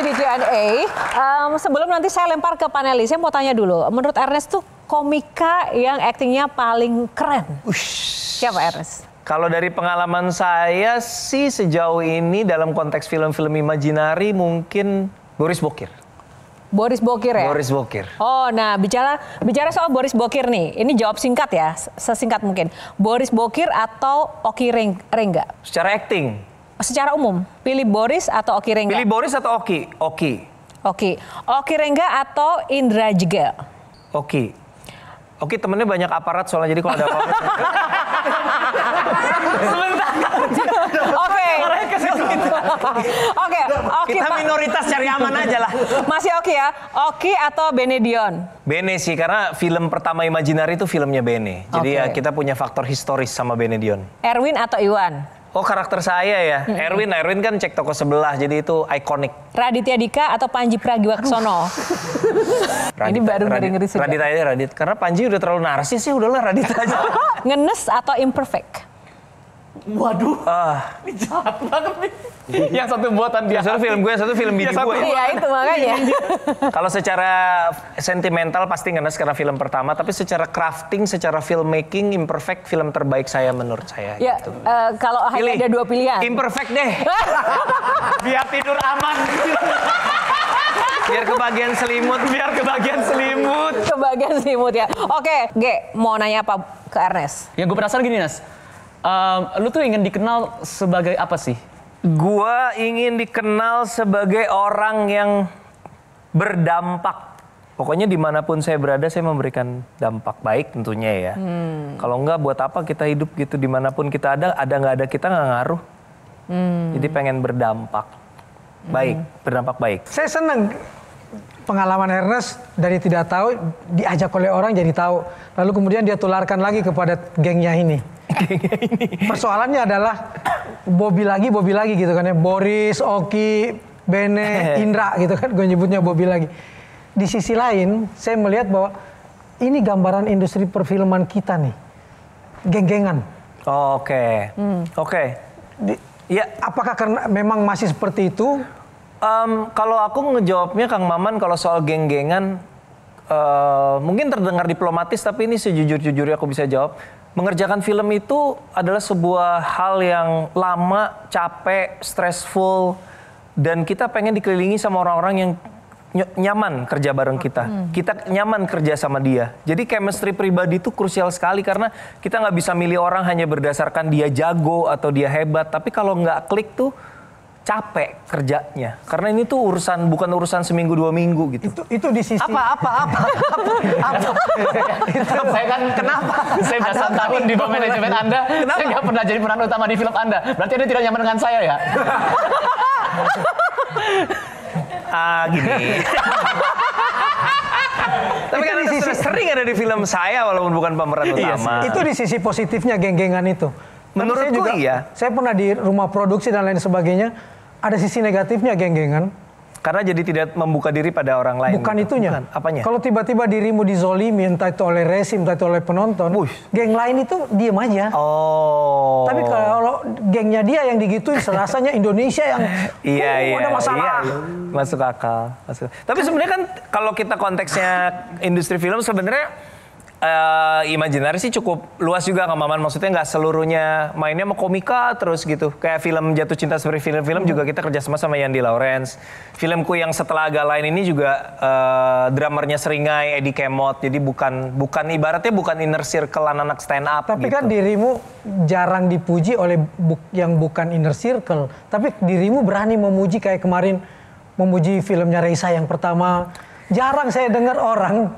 di Q&A. Sebelum nanti saya lempar ke panelis, saya mau tanya dulu. Menurut Ernest tuh komika yang aktingnya paling keren? Siapa Ernest? Kalau dari pengalaman saya sih sejauh ini dalam konteks film-film imajinari mungkin Boris Bokir. Boris Bokir ya? Boris Bokir. Oh, nah bicara soal Boris Bokir nih, ini jawab singkat ya, sesingkat mungkin. Boris Bokir atau Oki Rengga? Secara acting? Secara umum, pilih Boris atau Oki Rengga? Pilih Boris atau Oki? Oki. Oki Rengga atau Indra Jegel? Oki. Oki temennya banyak aparat soalnya, jadi kalau ada apa-apa. Oke, kita minoritas cari aman aja lah. Masih Oki ya? Oki atau Benedion? Bene sih, karena film pertama imajinari itu filmnya Bene. Jadi ya kita punya faktor historis sama Benedion. Erwin atau Iwan? Oh, karakter saya ya. Erwin kan cek toko sebelah, jadi itu ikonik. Raditya Dika atau Panji Pragiwaksono? Ini baru ngeri-ngeri sudah. Radit. Karena Panji udah terlalu narsis sih, udahlah Radit aja. Ngenes atau imperfect? Waduh, ini jahat banget nih. Yang satu buatan dia. Satu film gue, satu film bini gue. Iya itu makanya. Kalau secara sentimental pasti Ngenes karena film pertama, tapi secara crafting, secara filmmaking, imperfect film terbaik saya menurut saya. Ya, gitu. Kalau hanya ada dua pilihan. Imperfect deh. Biar tidur aman. Biar kebagian selimut. Kebagian selimut ya. Oke, G, mau nanya apa ke Ernest? Yang gue penasaran gini, Nas. Lu tuh ingin dikenal sebagai apa sih? Gua ingin dikenal sebagai orang yang berdampak. Pokoknya dimanapun saya berada, saya memberikan dampak baik tentunya ya. Kalau enggak, buat apa kita hidup gitu? Dimanapun kita ada nggak ada kita nggak ngaruh. Jadi pengen berdampak baik, berdampak baik. Saya senang pengalaman Ernest dari tidak tahu diajak oleh orang jadi tahu. Lalu kemudian dia tularkan lagi kepada gengnya ini. Persoalannya adalah Bobby lagi gitu kan ya. Boris, Oki, Bene, Indra gitu kan. Gue nyebutnya Bobby lagi. Di sisi lain saya melihat bahwa ini gambaran industri perfilman kita nih. Geng-gengan. Oke. Ya, apakah karena memang masih seperti itu? Kalau aku ngejawabnya Kang Maman kalau soal geng-gengan mungkin terdengar diplomatis, tapi ini sejujur-jujurnya aku bisa jawab. Mengerjakan film itu adalah sebuah hal yang lama, capek, stressful, dan kita pengen dikelilingi sama orang-orang yang nyaman kerja bareng kita. Kita nyaman kerja sama dia. Jadi chemistry pribadi itu krusial sekali karena kita nggak bisa milih orang hanya berdasarkan dia jago atau dia hebat. Tapi kalau nggak klik tuh capek kerjanya. Karena ini tuh bukan urusan seminggu 2 minggu gitu. Itu di sisi apa? Saya kan kenapa? Saya belasan tahun di bawah manajemen Anda. Kenapa? Saya nggak pernah jadi peran utama di film Anda. Berarti Anda tidak nyaman dengan saya ya? Gini. Tapi kan sering ada di film saya walaupun bukan pemeran utama. Itu di sisi positifnya geng-gengan itu. Menurutku iya. Saya pernah di rumah produksi dan lain sebagainya. Ada sisi negatifnya geng-gengan. Karena jadi tidak membuka diri pada orang lain. Bukan itunya. Bukan. Apanya? Kalau tiba-tiba dirimu dizolimi, entah itu oleh resim, entah itu oleh penonton, geng lain itu diem aja. Oh. Tapi kalau gengnya dia yang digituin, serasanya Indonesia yang ada masalah. Iya. Masuk akal. Tapi sebenarnya kan kalau kita konteksnya industri film sebenarnya imajinari sih cukup luas juga Kang Maman. Maksudnya nggak seluruhnya mainnya sama komika terus gitu. Kayak film Jatuh Cinta seperti film-film juga kita kerjasama sama Yandi Lawrence. Filmku yang setelah agak lain ini juga drummernya Seringai, Eddie Kemot. Jadi bukan ibaratnya bukan inner circle anak stand up. Tapi gitu. kan dirimu jarang dipuji oleh yang bukan inner circle. Tapi dirimu berani memuji kayak kemarin memuji filmnya Reisa yang pertama. Jarang saya dengar orang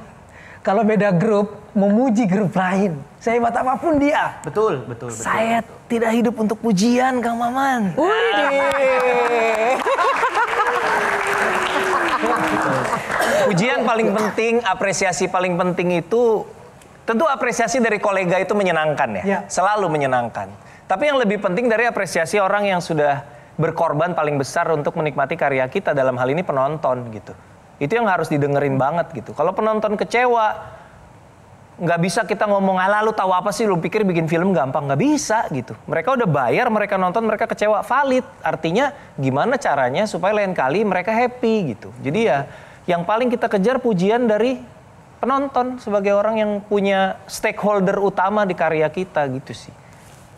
kalau beda grup memuji grup lain. Sehebat apapun dia. Betul. Saya tidak hidup untuk pujian, Kang Maman. Pujian paling penting, apresiasi paling penting itu tentu apresiasi dari kolega itu menyenangkan ya. Selalu menyenangkan. Tapi yang lebih penting dari apresiasi orang yang sudah berkorban paling besar untuk menikmati karya kita, dalam hal ini penonton gitu. Itu yang harus didengerin banget gitu. Kalau penonton kecewa, nggak bisa kita ngomong, alah lu tahu apa sih, lu pikir bikin film gampang. Nggak bisa gitu. Mereka udah bayar, mereka nonton, mereka kecewa, valid. Artinya gimana caranya supaya lain kali mereka happy gitu. Jadi ya yang paling kita kejar pujian dari penonton sebagai orang yang punya stakeholder utama di karya kita gitu sih.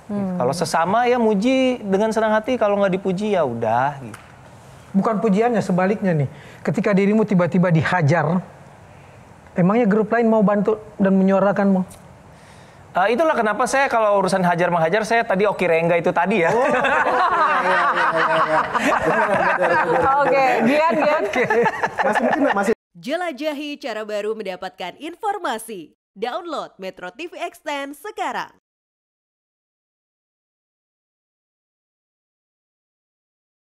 Kalau sesama ya muji dengan senang hati, kalau nggak dipuji ya udah gitu. Bukan pujiannya, sebaliknya nih. Ketika dirimu tiba-tiba dihajar, emangnya grup lain mau bantu dan menyuarakanmu? Itulah kenapa saya kalau urusan hajar menghajar, saya tadi Oki Rengga itu tadi ya. Oke, Gian. Jelajahi cara baru mendapatkan informasi. Download Metro TV Extend sekarang.